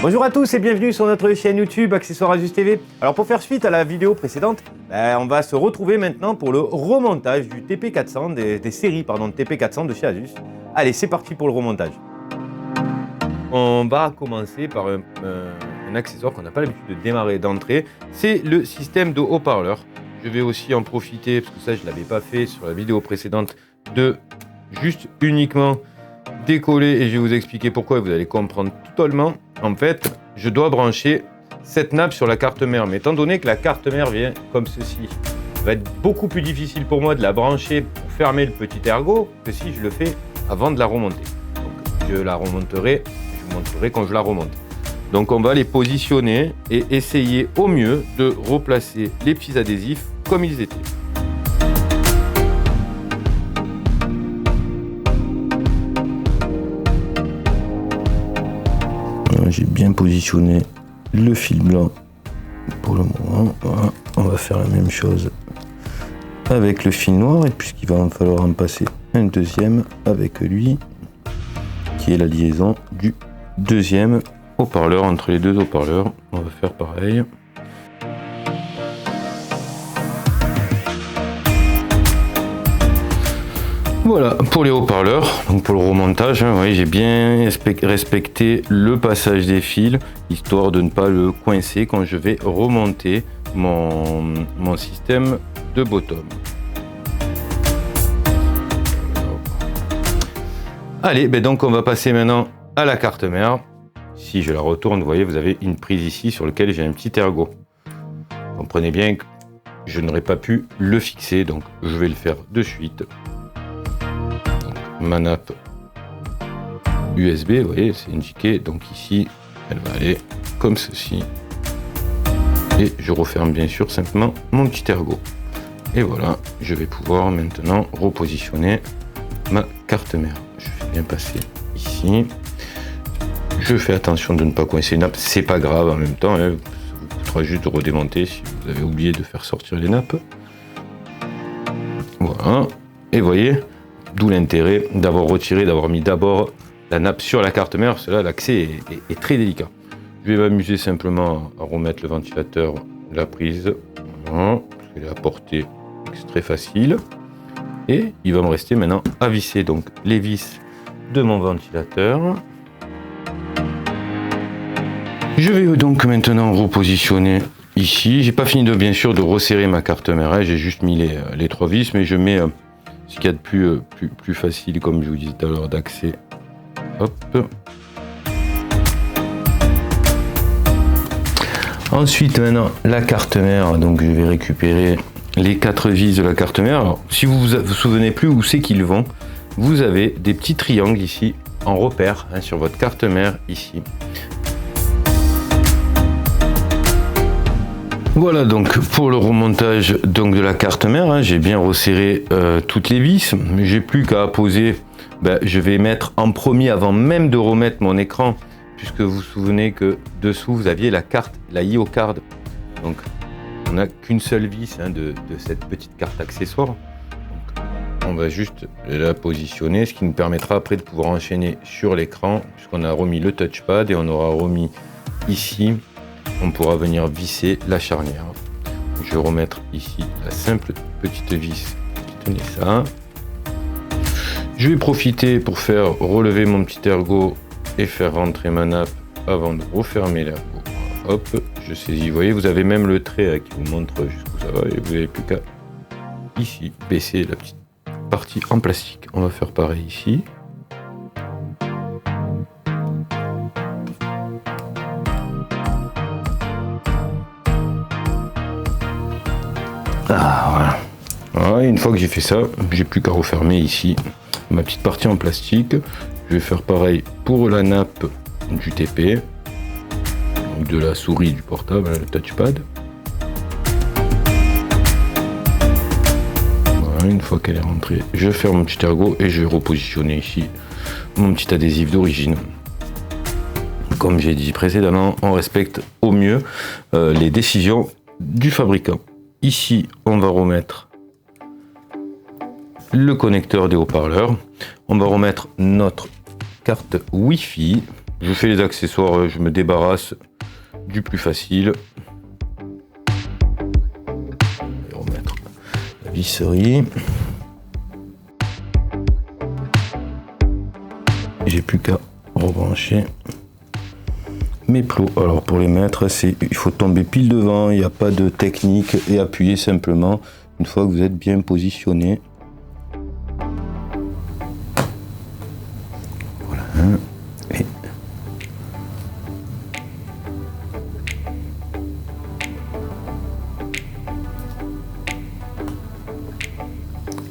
Bonjour à tous et bienvenue sur notre chaîne YouTube Accessoires Asus TV. Alors pour faire suite à la vidéo précédente, on va se retrouver maintenant pour le remontage du TP400, des séries de TP400 de chez Asus. Allez, c'est parti pour le remontage. On va commencer par un accessoire qu'on n'a pas l'habitude de démarrer d'entrée, c'est le système de haut-parleur. Je vais aussi en profiter, parce que ça je ne l'avais pas fait sur la vidéo précédente, de juste uniquement décoller et je vais vous expliquer pourquoi et vous allez comprendre totalement. En fait, je dois brancher cette nappe sur la carte mère, mais étant donné que la carte mère vient comme ceci, il va être beaucoup plus difficile pour moi de la brancher pour fermer le petit ergot que si je le fais avant de la remonter. Donc, je la remonterai, je vous montrerai quand je la remonte. Donc on va les positionner et essayer au mieux de replacer les petits adhésifs comme ils étaient. J'ai bien positionné le fil blanc pour le moment. Voilà. On va faire la même chose avec le fil noir et puisqu'il va falloir en passer un deuxième avec lui qui est la liaison du deuxième haut-parleur entre les deux haut-parleurs. On va faire pareil. Voilà pour les haut-parleurs, donc pour le remontage, vous voyez, j'ai bien respecté le passage des fils, histoire de ne pas le coincer quand je vais remonter mon système de bottom. Allez, donc on va passer maintenant à la carte mère. Si je la retourne, vous voyez, vous avez une prise ici sur laquelle j'ai un petit ergot. Comprenez bien que je n'aurais pas pu le fixer, donc je vais le faire de suite. Ma nappe USB, vous voyez, c'est indiqué, donc ici elle va aller comme ceci et je referme bien sûr simplement mon petit ergot et voilà, je vais pouvoir maintenant repositionner ma carte mère. Je vais bien passer ici, je fais attention de ne pas coincer une nappe, c'est pas grave en même temps, hein. Ça vous coûtera juste de redémonter si vous avez oublié de faire sortir les nappes. Voilà, et vous voyez, d'où l'intérêt d'avoir retiré, d'avoir mis d'abord la nappe sur la carte mère, cela l'accès est très délicat. Je vais m'amuser simplement à remettre le ventilateur, la prise, voilà, parce qu'il est à portée, c'est très facile. Et il va me rester maintenant à visser donc les vis de mon ventilateur. Je vais donc maintenant repositionner ici. J'ai pas fini de bien sûr de resserrer ma carte mère, hein. J'ai juste mis les trois vis, mais je mets ce qu'il y a de plus facile, comme je vous disais tout à l'heure, d'accès. Hop. Ensuite, maintenant, la carte mère. Donc, je vais récupérer les 4 vis de la carte mère. Alors, si vous vous souvenez plus où c'est qu'ils vont, vous avez des petits triangles ici en repère, hein, sur votre carte mère ici. Voilà donc pour le remontage donc de la carte mère, hein, j'ai bien resserré toutes les vis, mais j'ai plus qu'à poser, je vais mettre en premier avant même de remettre mon écran, puisque vous vous souvenez que dessous vous aviez la carte, la IO card, donc on n'a qu'une seule vis, hein, de cette petite carte accessoire, donc, on va juste la positionner, ce qui nous permettra après de pouvoir enchaîner sur l'écran, puisqu'on a remis le touchpad et on aura remis ici. On pourra venir visser la charnière. Je vais remettre ici la simple petite vis qui tenait ça. Je vais profiter pour faire relever mon petit ergot et faire rentrer ma nappe avant de refermer l'ergot. Hop, je saisis. Vous voyez, vous avez même le trait qui vous montre jusqu'où ça va et vous n'avez plus qu'à ici baisser la petite partie en plastique. On va faire pareil ici. Ah, voilà. Une fois que j'ai fait ça, j'ai plus qu'à refermer ici ma petite partie en plastique. Je vais faire pareil pour la nappe du TP, donc de la souris du portable, le touchpad. Voilà, une fois qu'elle est rentrée, je ferme mon petit ergot et je vais repositionner ici mon petit adhésif d'origine. Comme j'ai dit précédemment, on respecte au mieux les décisions du fabricant. Ici, on va remettre le connecteur des haut-parleurs. On va remettre notre carte Wi-Fi Je fais les accessoires, je me débarrasse du plus facile. Je vais remettre la visserie. J'ai plus qu'à rebrancher mes plots. Alors pour les mettre, il faut tomber pile devant, il n'y a pas de technique et appuyer simplement une fois que vous êtes bien positionné. Voilà.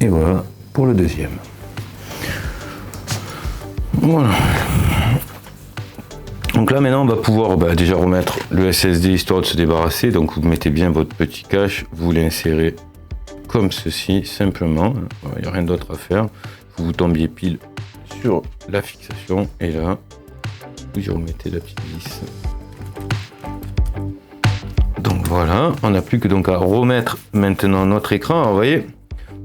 Et voilà pour le deuxième. Voilà. Donc là maintenant on va pouvoir déjà remettre le SSD histoire de se débarrasser. Donc vous mettez bien votre petit cache, vous l'insérez comme ceci simplement. Il n'y a rien d'autre à faire. Vous tombiez pile sur la fixation et là vous y remettez la petite vis. Donc voilà, on n'a plus que donc à remettre maintenant notre écran. Alors, vous voyez,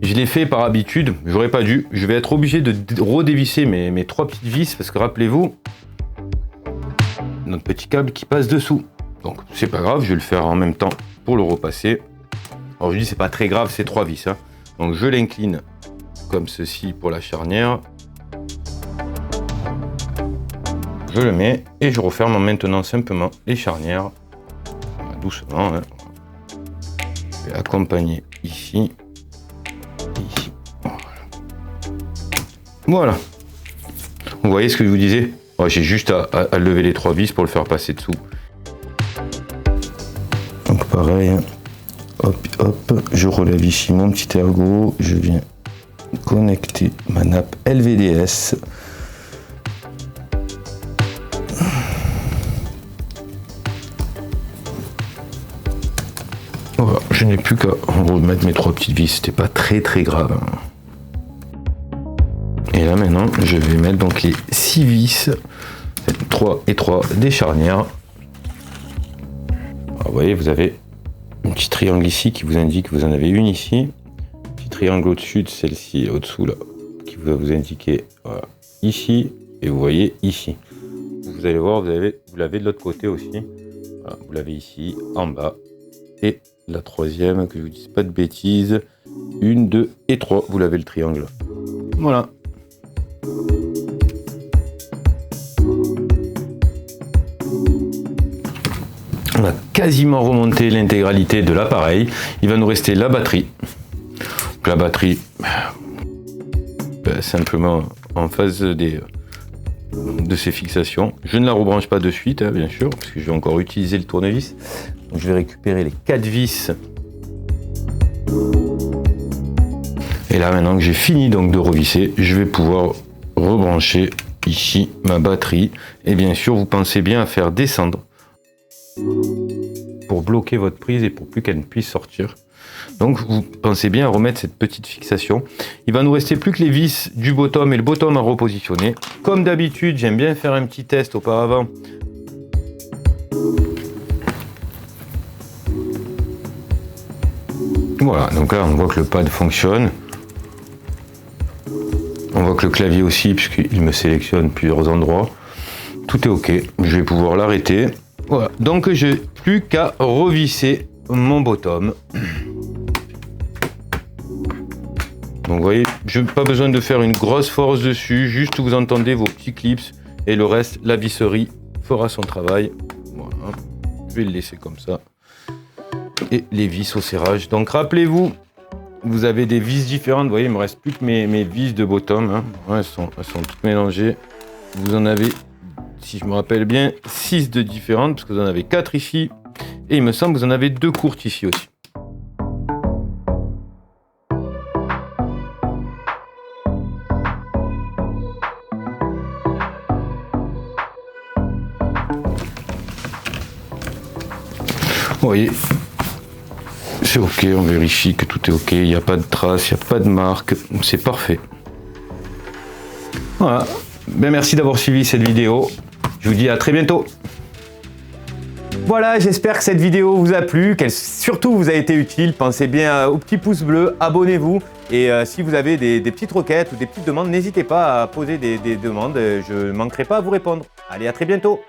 je l'ai fait par habitude, j'aurais pas dû. Je vais être obligé de redévisser mes 3 petites vis parce que rappelez-vous, notre petit câble qui passe dessous. Donc c'est pas grave, je vais le faire en même temps pour le repasser. Alors je dis c'est pas très grave, c'est 3 vis. Hein. Donc je l'incline comme ceci pour la charnière. Je le mets et je referme maintenant simplement les charnières. Doucement. Hein. Je vais accompagner ici. Ici. Voilà. Vous voyez ce que je vous disais? J'ai juste à lever les 3 vis pour le faire passer dessous. Donc pareil, hein. Hop, hop, je relève ici mon petit ergot, je viens connecter ma nappe LVDS. Voilà, je n'ai plus qu'à remettre mes 3 petites vis, c'était pas très grave. Et là maintenant, je vais mettre donc les 6 vis, 3 et 3 des charnières. Alors, vous voyez, vous avez un petit triangle ici qui vous indique que vous en avez une ici. Petit triangle au-dessus de celle-ci, au-dessous là, qui va vous indiquer voilà, ici. Et vous voyez ici. Vous allez voir, vous l'avez de l'autre côté aussi. Voilà, vous l'avez ici, en bas. Et la troisième, que je vous dise pas de bêtises, 1, 2 et 3, vous l'avez le triangle. Voilà. On a quasiment remonté l'intégralité de l'appareil. Il va nous rester la batterie. Donc la batterie, simplement en phase de ses fixations. Je ne la rebranche pas de suite, hein, bien sûr, parce que je vais encore utiliser le tournevis. Donc je vais récupérer les 4 vis. Et là, maintenant que j'ai fini donc de revisser, je vais pouvoir rebrancher ici ma batterie. Et bien sûr, vous pensez bien à faire descendre pour bloquer votre prise et pour plus qu'elle ne puisse sortir. Donc vous pensez bien à remettre cette petite fixation. Il va nous rester plus que les vis du bottom et le bottom à repositionner. Comme d'habitude, j'aime bien faire un petit test auparavant. Voilà, donc là on voit que le pad fonctionne. On voit que le clavier aussi, puisqu'il me sélectionne plusieurs endroits. Tout est ok, je vais pouvoir l'arrêter. Voilà, donc j'ai plus qu'à revisser mon bottom. Donc vous voyez, je n'ai pas besoin de faire une grosse force dessus, juste vous entendez vos petits clips et le reste, la visserie fera son travail. Voilà, je vais le laisser comme ça. Et les vis au serrage. Donc rappelez-vous, vous avez des vis différentes. Vous voyez, il me reste plus que mes vis de bottom. Hein. Ouais, elles sont toutes mélangées. Vous en avez, si je me rappelle bien, 6 de différentes, parce que vous en avez 4 ici. Et il me semble que vous en avez 2 courtes ici aussi. Vous voyez, c'est ok, on vérifie que tout est ok, il n'y a pas de traces, il n'y a pas de marque, c'est parfait. Voilà, ben, merci d'avoir suivi cette vidéo, je vous dis à très bientôt. Voilà, j'espère que cette vidéo vous a plu, qu'elle surtout vous a été utile. Pensez bien au petit pouce bleu, abonnez-vous Et si vous avez des petites requêtes ou des petites demandes, n'hésitez pas à poser des demandes, je ne manquerai pas à vous répondre. Allez, à très bientôt.